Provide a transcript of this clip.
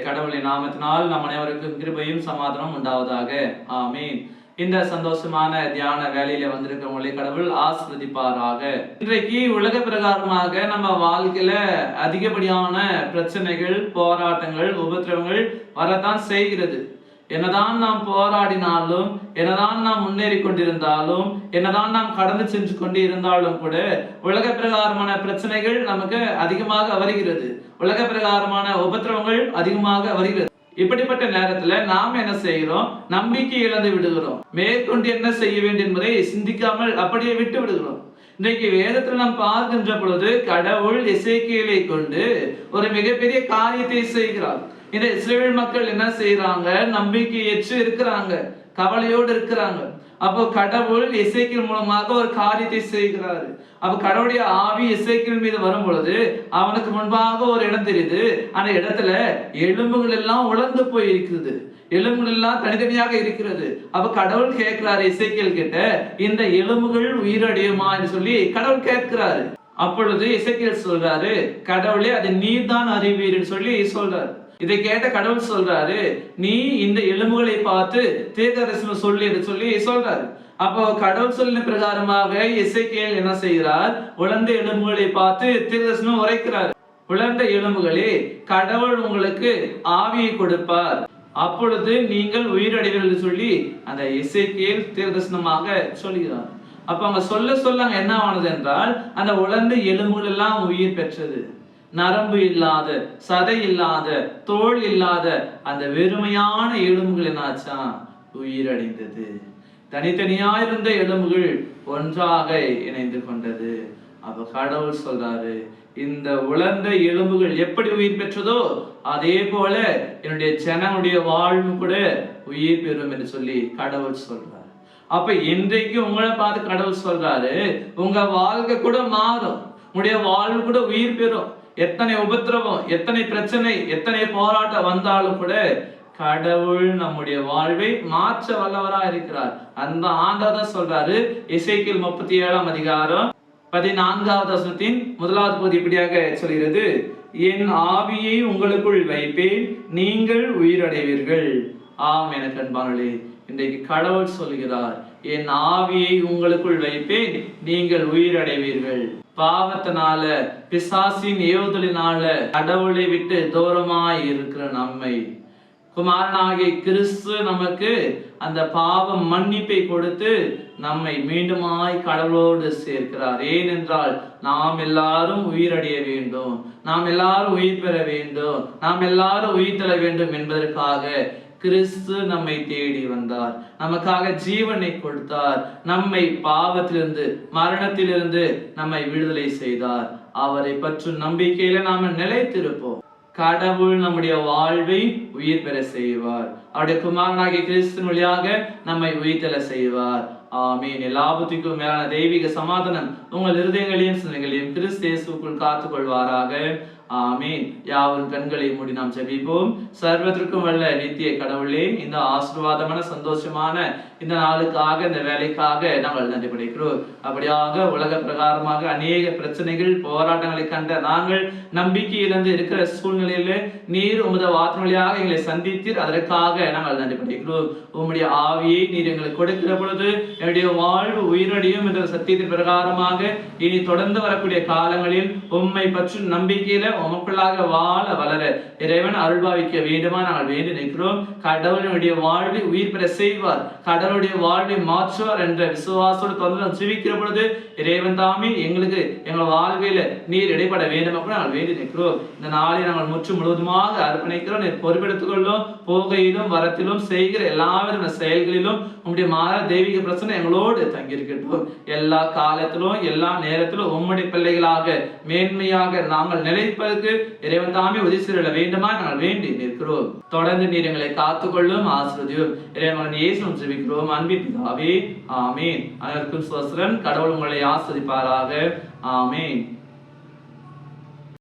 கடவுளின் நாமத்தினால் நம் அனைவருக்கும் கிருபையும் சமாதானம் உண்டாவதாக. ஆமீன். இந்த சந்தோஷமான தியான வேலையில வந்திருக்கிறவங்களை கடவுள் ஆசீர்வதிப்பாராக. இன்றைக்கு உலக பிரகாரமாக நம்ம வாழ்க்கையில அதிகப்படியான பிரச்சனைகள், போராட்டங்கள், உபத்திரவங்கள் வரத்தான் செய்கிறது. என்னதான் நாம் போராடினாலும், என்னதான் நாம் முன்னேறி கொண்டிருந்தாலும், என்னதான் நாம் கடந்து சென்று கொண்டு இருந்தாலும் கூட உலக பிரகாரமான பிரச்சனைகள் நமக்கு அதிகமாக வருகிறது. உலக பிரகாரமான உபத்திரவங்கள் அதிகமாக வருகிறது. இப்படிப்பட்ட நேரத்துல நாம் என்ன செய்கிறோம்? நம்பிக்கை இழந்து விடுகிறோம். மேற்கொண்டு என்ன செய்ய வேண்டும் என்பதை சிந்திக்காமல் அப்படியே விட்டு விடுகிறோம். இன்றைக்கு வேதத்துல நாம் பார்க்கின்ற பொழுது கடவுள் எசேக்கியேலை கொண்டு ஒரு மிகப்பெரிய காரியத்தை செய்கிறார். இந்த இஸ்ரவேல் மக்கள் என்ன செய்யறாங்க? நம்பிக்கையற்று இருக்கிறாங்க, கவலையோடு இருக்கிறாங்க. அப்போ கடவுள் எசேக்கியேல் மூலமாக ஒரு காரியத்தை செய்கிறாரு. அப்ப கடவுளுடைய ஆவி எசேக்கியேல் மீது வரும் பொழுது அவனுக்கு முன்பாக ஒரு இடம் தெரியுது. அந்த இடத்துல எலும்புகள் எல்லாம் உலர்ந்து போய் இருக்குது, எலும்புகள் எல்லாம் தனித்தனியாக இருக்கிறது. அப்ப கடவுள் கேட்கிறாரு எசேக்கியேல் கிட்ட, இந்த எலும்புகள் உயிரடையுமா என்று சொல்லி கடவுள் கேட்கிறாரு. அப்பொழுது எசேக்கியேல் சொல்றாரு, கடவுளே அதை நீர் தான் அறிவீர்னு சொல்லி சொல்றாரு. இதை கேட்ட கடவுள் சொல்றாரு, நீ இந்த எலும்புகளை பார்த்து தீர்க்கதரிசனம் சொல்லி என்று சொல்லி சொல்றாரு. அப்போ கடவுள் சொல்லின பிரகாரமாக எசேக்கியேல் என்ன செய்கிறார்? உலர்ந்த எலும்புகளை பார்த்து தீர்க்கதரிசனம் உரைக்கிறார். உலர்ந்த எலும்புகளே, கடவுள் உங்களுக்கு ஆவியை கொடுப்பார், அப்பொழுது நீங்கள் உயிரடைவீர்கள் சொல்லி அந்த எசேக்கியேல் தீர்க்கதரிசனமாக சொல்கிறார். அப்ப அவங்க சொல்ல என்ன ஆனது என்றால், அந்த உலர்ந்த எலும்புகள் எல்லாம் உயிர் பெற்றது. நரம்பு இல்லாத, சதை இல்லாத, தோல் இல்லாத அந்த வெறுமையான எலும்புகள் என்னாச்சா? உயிரடைந்தது. தனித்தனியா இருந்த எலும்புகள் ஒன்றாக இணைந்து கொண்டது. அப்ப கடவுள் சொல்றாரு, இந்த உலர்ந்த எலும்புகள் எப்படி உயிர் பெற்றதோ அதே போல என்னுடைய ஜனங்களுடைய வாழ்வு கூட உயிர் பெறும் என்று சொல்லி கடவுள் சொல்றாரு. அப்ப இன்றைக்கு உங்களை பார்த்து கடவுள் சொல்றாரு, உங்க வாழ்க்கை கூட மாறும், உங்களுடைய வாழ்வு கூட உயிர் பெறும். எத்தனை உபத்திரவம், எத்தனை பிரச்சனை, எத்தனை போராட்டம் வந்தாலும் கூட கடவுள் நம்முடைய வாழ்வை மாற்ற வல்லவரா இருக்கிறார். அந்த ஆண்டவர் சொல்றாரு. எசேக்கியேல் 37 அதிகாரம் 14வது வசனத்தின் 1வது பகுதி இப்படியாக சொல்கிறது, என் ஆவியை உங்களுக்குள் வைப்பேன், நீங்கள் உயிரடைவீர்கள். ஆம் எனக்கு அன்பானவர்களே, இன்றைக்கு கடவுள் சொல்கிறார், என் ஆவியை உங்களுக்குள் வைப்பேன், நீங்கள் உயிரடைவீர்கள். பாவத்தினால, பிசாசின் ஏவுதலினால கடவுளை விட்டு தூரமாய் இருக்கிற நம்மை குமாரனாகிய கிறிஸ்து நமக்கு அந்த பாவம் மன்னிப்பை கொடுத்து நம்மை மீண்டுமாய் கடவுளோடு சேர்க்கிறார். ஏனென்றால் நாம் எல்லாரும் உயிரடைய வேண்டும், நாம் எல்லாரும் உயிர் பெற வேண்டும், நாம் எல்லாரும் உயிர் தர வேண்டும் என்பதற்காக கிறிஸ்து நம்மை தேடி வந்தார், நமக்காக ஜீவனை கொடுத்தார், நம்மை பாவத்திலிருந்து, மரணத்திலிருந்து நம்மை விடுதலை செய்தார். அவரை பற்றும் நம்பிக்கையில நாம நிலைத்திருப்போம். கடவுள் நம்முடைய வாழ்வை உயிர் பெற செய்வார். அவருடைய குமாரனாகிய கிறிஸ்து வழியாக நம்மை உயிர்த்தெழ செய்வார். ஆமீன். எல்லாபத்துக்கும் மேலான தெய்வீக சமாதானம் உங்கள் இருதயங்களையும் சிந்தனைகளையும் கிறிஸ்து இயேசுவுக்குள் காத்துக் கொள்வாராக. ஆமீன். யாவரும் கண்களை மூடி நாம் ஜெபிப்போம். சர்வத்திற்கும் வல்ல நித்திய கடவுளே, இந்த ஆசீர்வாதமான சந்தோஷமான இந்த நாளுக்காக, இந்த வேலைக்காக நாங்கள் நன்றி படைக்கிறோம். அப்படியாக உலக பிரகாரமாக அநேக பிரச்சனைகள், போராட்டங்களை கண்ட நாங்கள் நம்பிக்கை இழந்து இருக்கிற சூழ்நிலையில நீர் உமது வார்த்தை வழியாக எங்களை சந்தித்தீர். அதற்காக நாங்கள் நன்றி படைக்கிறோம். உம்முடைய ஆவியை நீர் எங்களுக்கு கொடுக்கிற பொழுது என்னுடைய வாழ்வு உயிரடையும் என்ற சத்தியத்தின் பிரகாரமாக இனி தொடர்ந்து வரக்கூடிய காலங்களில் உம்மை பற்றும் நம்பிக்கையில உமக்குள்ளாக வாழ வளர இறைவன் அருள்பாவிக்க வேண்டுமா நாங்கள் வேண்டி நிற்கிறோம். கடவுளுடைய வாழ்வை உயிர் பெற செய்வார், கடவுளுடைய வாழ்வை மாற்றுவார் என்ற விசுவாசோடு தொடர்ந்து ஜீவிக்கிற பொழுது இறைவன் தாமே எங்களுக்கு எங்கள் வாழ்வையில நீர் இடைப்பட வேண்டும் அப்படி நாங்கள் வேண்டி நிற்கிறோம். இந்த நாளை நாங்கள் முற்று முழுவதுமாக அர்ப்பணிக்கிறோம். நீர் பொறுப்பெடுத்துக் கொள்ளும். போகையிலும் வரத்திலும் செய்கிற எல்லாவித செயல்களிலும் உம்முடைய மாற தெய்வீக பிரச்சனை எங்களோடு தங்கியிருக்கட்டும். எல்லா காலத்திலும் எல்லா நேரத்திலும் உம்முடைய பிள்ளைகளாக மேன்மையாக நாங்கள் நிலைப்பதற்கு இறைவன் தாமே உதவி செய்ய வேண்டுமா நாங்கள் வேண்டி நிற்கிறோம். தொடர்ந்து நீர் எங்களை காத்துக்கொள்ளும், ஆசீர்வதியும். இறைவன் இயேசுவும் ஜெபிக்கிறோம் அன்பின் பிதாவே, ஆமீன். அனைவருக்கும் ஸ்தோத்திரம். கடவுள் உங்களை ஆசீர்வதிப்பாராக. ஆமீன்.